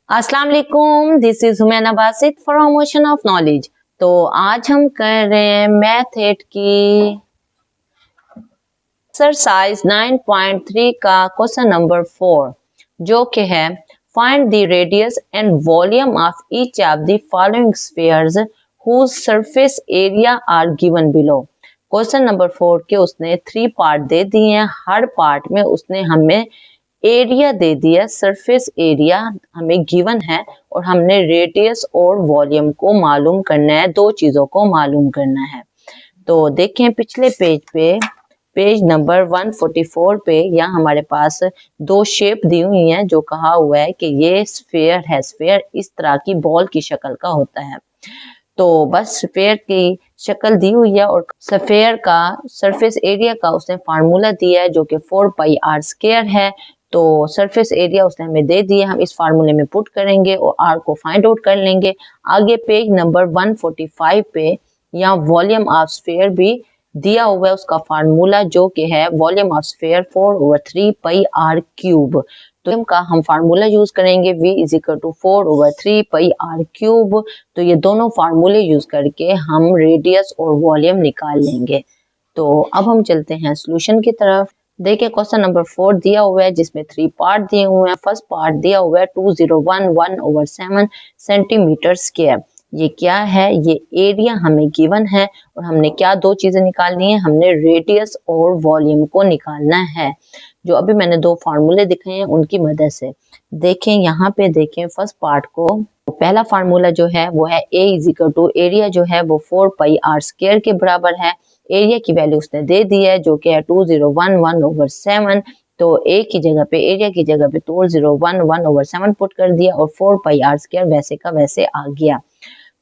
अस्सलाम वालेकुम, this is हुमैना Basit for promotion of knowledge. तो आज हम कर रहे हैं मैथ 8 की एक्सरसाइज 9.3 का क्वेश्चन नंबर 4, जो कि है find the radius and volume of each of the following spheres whose surface area are given below. Question number 4 के उसने 3 पार्ट दे दिए हैं। हर पार्ट में उसने हमें एरिया दे दिया, सरफेस एरिया हमें गिवन है और हमने रेडियस और वॉल्यूम को मालूम करना है, दो चीजों को मालूम करना है। तो देखें पिछले पेज पे, पेज नंबर 144 पे, यहाँ हमारे पास दो शेप दी हुई हैं जो कहा हुआ है कि ये स्फेयर है। स्फेयर इस तरह की बॉल की शक्ल का होता है। तो बस स्फेयर की शक्ल दी हुई है और स्फेयर का सरफेस एरिया का उसने फार्मूला दिया है जो कि 4πr² है। तो सरफेस एरिया उसने हमें दे दिया, हम इस फार्मूले में पुट करेंगे और आर को फाइंड आउट कर लेंगे। आगे पेज नंबर 145 पे यहाँ वॉल्यूम ऑफ स्फेयर भी दिया हुआ है, उसका फार्मूला जो कि है वॉल्यूम ऑफ स्फेयर 4/3πr³। तो का हम फार्मूला यूज करेंगे v is equal to 4/3πr³। तो ये दोनों फार्मूले यूज करके हम रेडियस और वॉल्यूम निकाल लेंगे। तो अब हम चलते हैं सॉल्यूशन की तरफ। देखिए क्वेश्चन नंबर 4 दिया हुआ है जिसमें 3 पार्ट दिए हुए हैं। फर्स्ट पार्ट दिया हुआ है 2011/7 सेंटीमीटर स्क्वायर। ये क्या है? ये एरिया हमें गिवन है और हमने क्या दो चीजें निकालनी है, हमने रेडियस और वॉल्यूम को निकालना है, जो अभी मैंने दो फार्मूले दिखाए हैं उनकी मदद से। देखें यहाँ पे, देखें फर्स्ट पार्ट को। पहला फार्मूला जो है वो है a is equal to area जो है वो 4πr² के बराबर है। एरिया की वैल्यू उसने दे दी है जो कि है 2011/7। तो a की जगह पे, एरिया की जगह पे 2011/7 पुट कर दिया और 4πr² वैसे का वैसे आ गया।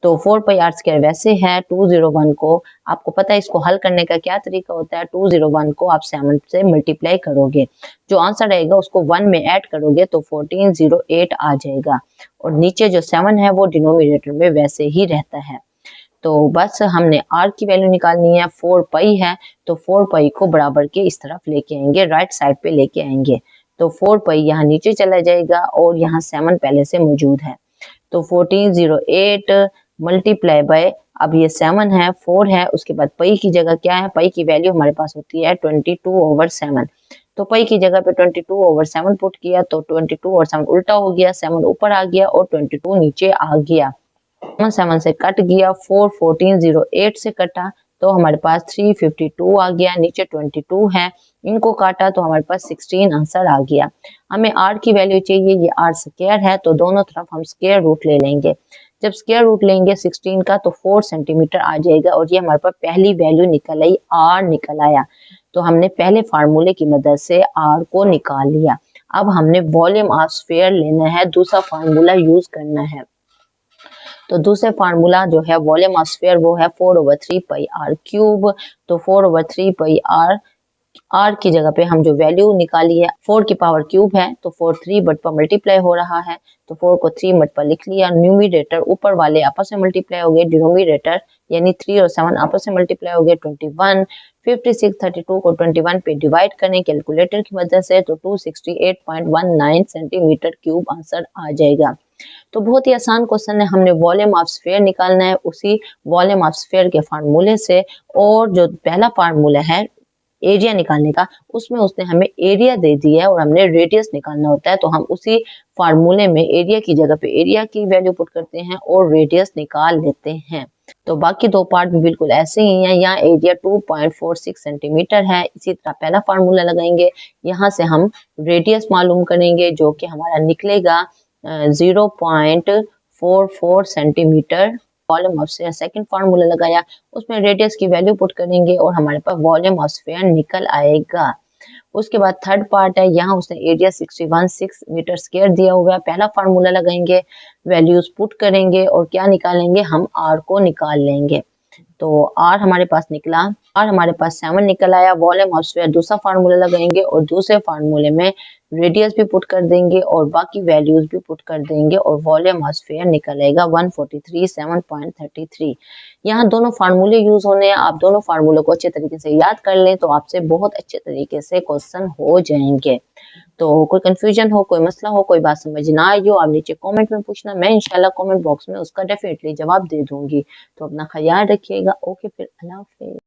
तो 4πr² वैसे है। 201 को आपको पता है इसको हल करने का क्या तरीका होता है। 201 को आप 7 से मल्टीप्लाई करोगे, जो आंसर आएगा उसको 1 में ऐड करोगे तो 1408 आ जाएगा और नीचे जो 7 है वो डिनोमिनेटर में वैसे ही रहता है। तो बस हमने r की वैल्यू निकालनी है, 4π है तो 4π को बराबर के इस तरफ लेके आएंगे, राइट साइड पे लेके आएंगे। तो 4π यहाँ नीचे चला जाएगा और यहाँ 7 पहले से मौजूद है। तो 1408 मल्टीप्लाई बाय, अब ये 7 है, 4 है, उसके बाद पाई की जगह क्या है, पाई की वैल्यू हमारे पास होती है 22/7। तो पाई की जगह पे 22/7 पुट किया तो 22 और 7 उल्टा हो गया, 7 ऊपर आ गया और 22 नीचे आ गया। 7 से कट गया, 4 1408 से कटा तो हमारे पास 352 आ गया, नीचे 22 है, इनको काटा तो हमारे पास 16 आंसर आ गया। हमें r की वैल्यू चाहिए, ये r² है तो दोनों तरफ हम स्क्वायर रूट ले लेंगे। जब स्क्वायर रूट लेंगे 16 का तो 4 सेंटीमीटर आ जाएगा और ये हमारे पास पहली वैल्यू निकल आई, r निकल आया। तो हमने पहले फार्मूले की मदद से r को निकाल लिया। अब हमने वॉल्यूम ऑफ स्फीयर लेना है, दूसरा फार्मूला यूज करना है। तो दूसरे फार्मूला जो है वॉल्यूम ऑफ स्फीयर वो है 4/3πr³। तो 4/3πr, r की जगह पे हम जो वैल्यू निकाली है 4 की पावर क्यूब है तो 4 3 बट पर मल्टीप्लाई हो रहा है तो 4 को 3 बट पर लिख लिया। न्यूमरेटर ऊपर वाले आपस में मल्टीप्लाई हो गए, डिनोमिनेटर यानी 3 और 7 आपस में मल्टीप्लाई हो गए 21। 56 32 को 21 पे डिवाइड करें कैलकुलेटर की मदद से तो 268.19 सेंटीमीटर क्यूब आंसर आ जाएगा। तो बहुत ही आसान क्वेश्चन है, हमने वॉल्यूम ऑफ स्फीयर निकालना है उसी वॉल्यूम ऑफ स्फीयर के फार्मूले से। और जो पहला फार्मूला है एरिया निकालने का, उसमें उसने हमें एरिया दे दिया है और हमने रेडियस निकालना होता है। तो हम उसी फार्मूले में एरिया की जगह पे एरिया की वैल्यू पुट करते हैं और रेडियस निकाल लेते हैं। तो बाकी दो पार्ट भी बिल्कुल ऐसे ही हैं। यहाँ एरिया 2.46 सेंटीमीटर है, इसी तरह पहला फार्मूला लगाएंगे, यहाँ से हम रेडियस मालूम करेंगे जो कि हमारा निकलेगा 0.44 centimetre. Volume of sphere second formula लगाया, उसमें रेडियस की वैल्यू पुट करेंगे और हमारे पास वॉल्यूम ऑफ स्फीयर निकल आएगा। उसके बाद थर्ड पार्ट है, यहाँ उसने एरिया 61.6 मीटर स्क्वायर दिया हुआ है। पहला फार्मूला लगाएंगे, वैल्यूज पुट करेंगे और क्या निकालेंगे, हम r को निकाल लेंगे। तो r हमारे पास निकला, r हमारे पास 7 निकल आया। वॉल्यूम ऑफ स्फीयर दूसरा फार्मूला लगाएंगे और दूसरे फार्मूले में रेडियस भी पुट कर देंगे और बाकी वैल्यूज भी पुट कर देंगे और वॉल्यूम ऑफ स्फीयर निकलेगा 143.7.33। यहाँ दोनों फार्मूले यूज होने हैं, आप दोनों फार्मूलों को अच्छे तरीके से याद कर लें तो आपसे बहुत अच्छे तरीके से क्वेश्चन हो जाएंगे। तो कोई कंफ्यूजन हो, कोई मसला हो, कोई बात समझ ना आई हो, आप नीचे कमेंट में पूछना, मैं इंशाल्लाह कमेंट बॉक्स में उसका डेफिनेटली जवाब दे दूंगी। तो अपना ख्याल रखिएगा। ओके, फिर अल्लाह हाफिज।